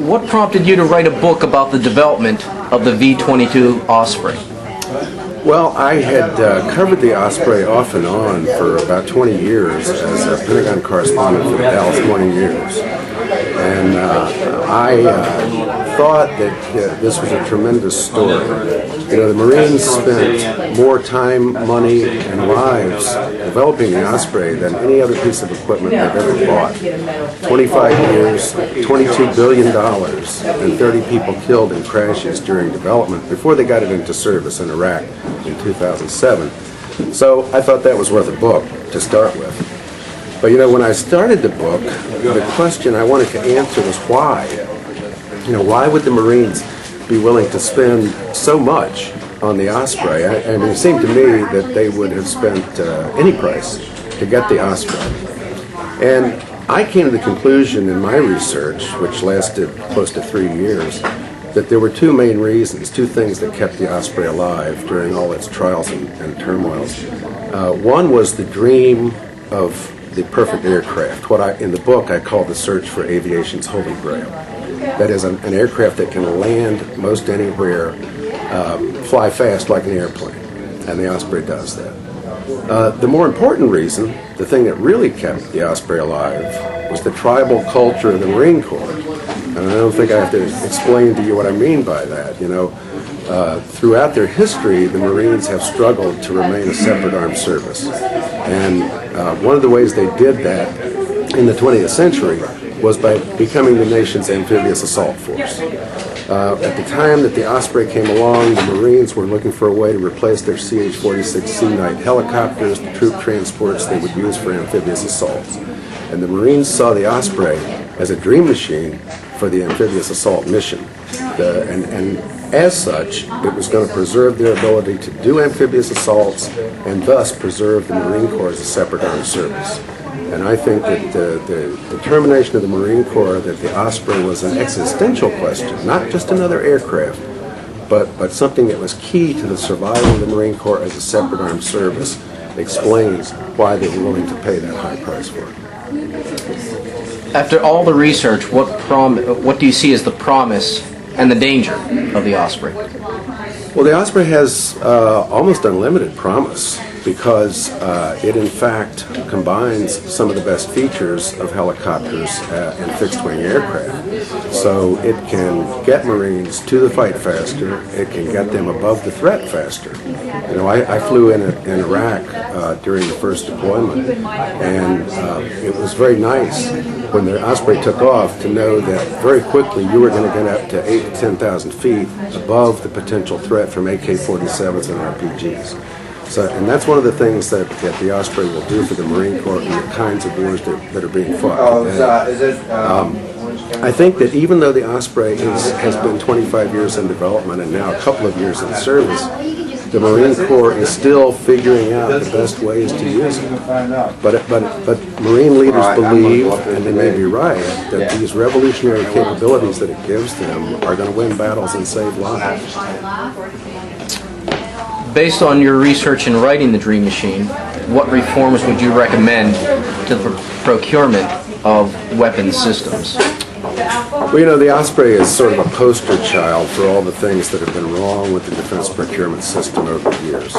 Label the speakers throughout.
Speaker 1: what prompted you to write a book about the development of the V-22 Osprey?
Speaker 2: Well, I had covered the Osprey off and on for about 20 years as a Pentagon correspondent for the Dallas Morning News. And I thought that this was a tremendous story. You know, the Marines spent more time, money, and lives developing the Osprey than any other piece of equipment they've ever bought. 25 years, $22 billion, and 30 people killed in crashes during development before they got it into service in Iraq in 2007. So I thought that was worth a book to start with. But you know, when I started the book, the question I wanted to answer was why? You know, why would the Marines be willing to spend so much on the Osprey? I mean, it seemed to me that they would have spent any price to get the Osprey. And I came to the conclusion in my research, which lasted close to 3 years, that there were two main reasons, two things that kept the Osprey alive during all its trials and turmoils. One was the dream of the perfect aircraft, what in the book I call the search for aviation's holy grail. That is, an aircraft that can land most anywhere, fly fast like an airplane, and the Osprey does that. The more important reason, the thing that really kept the Osprey alive, was the tribal culture of the Marine Corps. And I don't think I have to explain to you what I mean by that. You know, throughout their history, the Marines have struggled to remain a separate armed service. And one of the ways they did that in the 20th century was by becoming the nation's amphibious assault force. At the time that the Osprey came along, the Marines were looking for a way to replace their CH-46 Sea-Knight helicopters, the troop transports they would use for amphibious assaults. And the Marines saw the Osprey as a dream machine for the amphibious assault mission. And as such, it was going to preserve their ability to do amphibious assaults and thus preserve the Marine Corps as a separate armed service. And I think that the determination of the Marine Corps that the Osprey was an existential question, not just another aircraft, but something that was key to the survival of the Marine Corps as a separate armed service, explains why they were willing to pay that high price for it.
Speaker 1: After all the research, what do you see as the promise and the danger of the Osprey?
Speaker 2: Well, the Osprey has almost unlimited promise because it in fact combines some of the best features of helicopters and fixed-wing aircraft. So it can get Marines to the fight faster, it can get them above the threat faster. You know, I flew in Iraq during the first deployment, and it was very nice when the Osprey took off to know that very quickly you were going to get up to 8,000 to 10,000 feet above the potential threat from AK-47s and RPGs. So, and that's one of the things that the Osprey will do for the Marine Corps in the kinds of wars that are being fought today. I think that even though the Osprey has been 25 years in development and now a couple of years in service, the Marine Corps is still figuring out the best ways to use it. But Marine leaders believe, and they may be right, that these revolutionary capabilities that it gives them are going to win battles and save lives.
Speaker 1: Based on your research in writing The Dream Machine, what reforms would you recommend to the procurement of weapons systems?
Speaker 2: Well, you know, the Osprey is sort of a poster child for all the things that have been wrong with the defense procurement system over the years.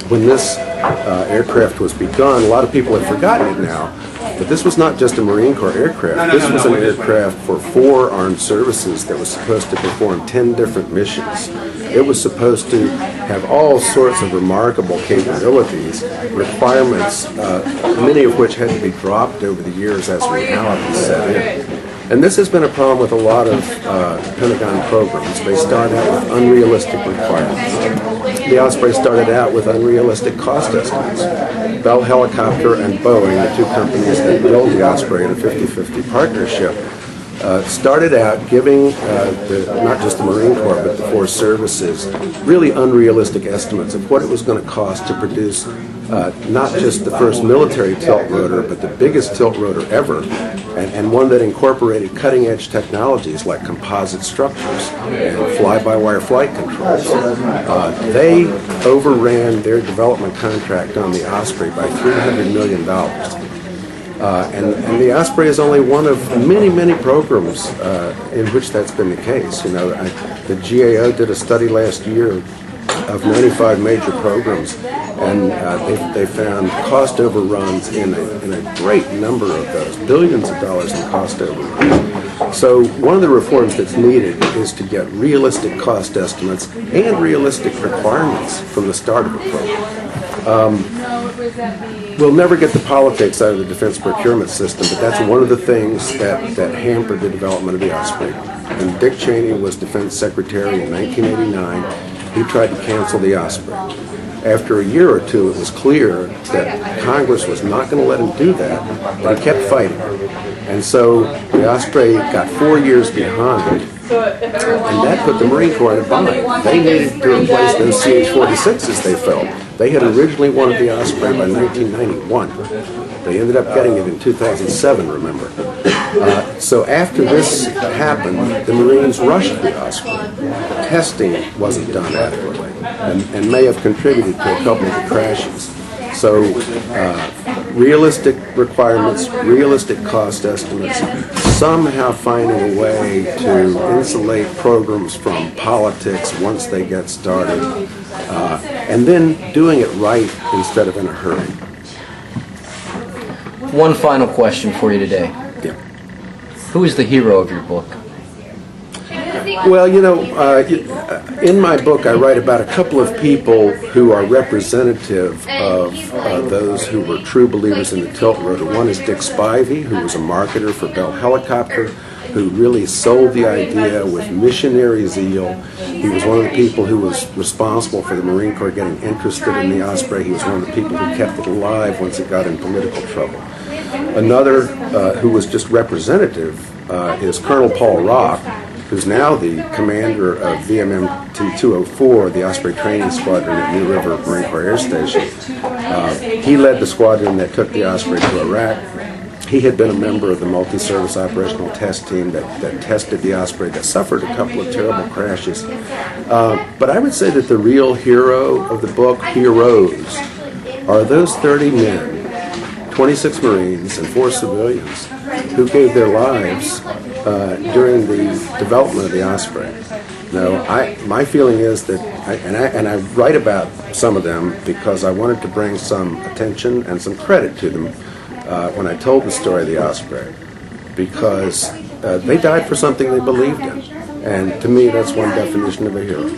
Speaker 2: When this aircraft was begun, a lot of people have forgotten it now, but this was not just a Marine Corps aircraft. This was an aircraft for 4 armed services that was supposed to perform 10 different missions. It was supposed to have all sorts of remarkable capabilities, requirements, many of which had to be dropped over the years as reality set in. And this has been a problem with a lot of Pentagon programs. They start out with unrealistic requirements. The Osprey started out with unrealistic cost estimates. Bell Helicopter and Boeing, the two companies that built the Osprey in a 50-50 partnership, started out giving not just the Marine Corps but the 4 services really unrealistic estimates of what it was going to cost to produce not just the first military tilt rotor but the biggest tilt rotor ever, and one that incorporated cutting-edge technologies like composite structures and fly-by-wire flight controls. They overran their development contract on the Osprey by $300 million. And the Osprey is only one of many, many programs in which that's been the case. You know, the GAO did a study last year of 95 major programs, and they found cost overruns in a great number of those, billions of dollars in cost overruns. So one of the reforms that's needed is to get realistic cost estimates and realistic requirements from the start of a program. We'll never get the politics out of the defense procurement system, but that's one of the things that hampered the development of the Osprey. When Dick Cheney was defense secretary in 1989, he tried to cancel the Osprey. After a year or two, it was clear that Congress was not going to let him do that, but he kept fighting. And so the Osprey got 4 years behind, and that put the Marine Corps in a bind. They needed to replace those CH-46s, they felt. They had originally wanted the Osprey by 1991. They ended up getting it in 2007, remember. So after this happened, the Marines rushed the Osprey. Testing wasn't done adequately and may have contributed to a couple of the crashes. So realistic requirements, realistic cost estimates, somehow finding a way to insulate programs from politics once they get started, and then doing it right instead of in a hurry.
Speaker 1: One final question for you today.
Speaker 2: Yeah.
Speaker 1: Who is the hero of your book?
Speaker 2: Well, you know, in my book I write about a couple of people who are representative of those who were true believers in the tilt rotor. One is Dick Spivey, who was a marketer for Bell Helicopter, who really sold the idea with missionary zeal. He was one of the people who was responsible for the Marine Corps getting interested in the Osprey. He was one of the people who kept it alive once it got in political trouble. Another who was just representative is Colonel Paul Rock, who's now the commander of VMMT 204, the Osprey Training Squadron at New River Marine Corps Air Station. He led the squadron that took the Osprey to Iraq. He had been a member of the multi-service operational test team that tested the Osprey, that suffered a couple of terrible crashes. But I would say that the real hero of the book, heroes, are those 30 men, 26 Marines and 4 civilians, who gave their lives during the development of the Osprey. Now, my feeling is that, I write about some of them because I wanted to bring some attention and some credit to them when I told the story of the Osprey, because they died for something they believed in, and to me that's one definition of a hero.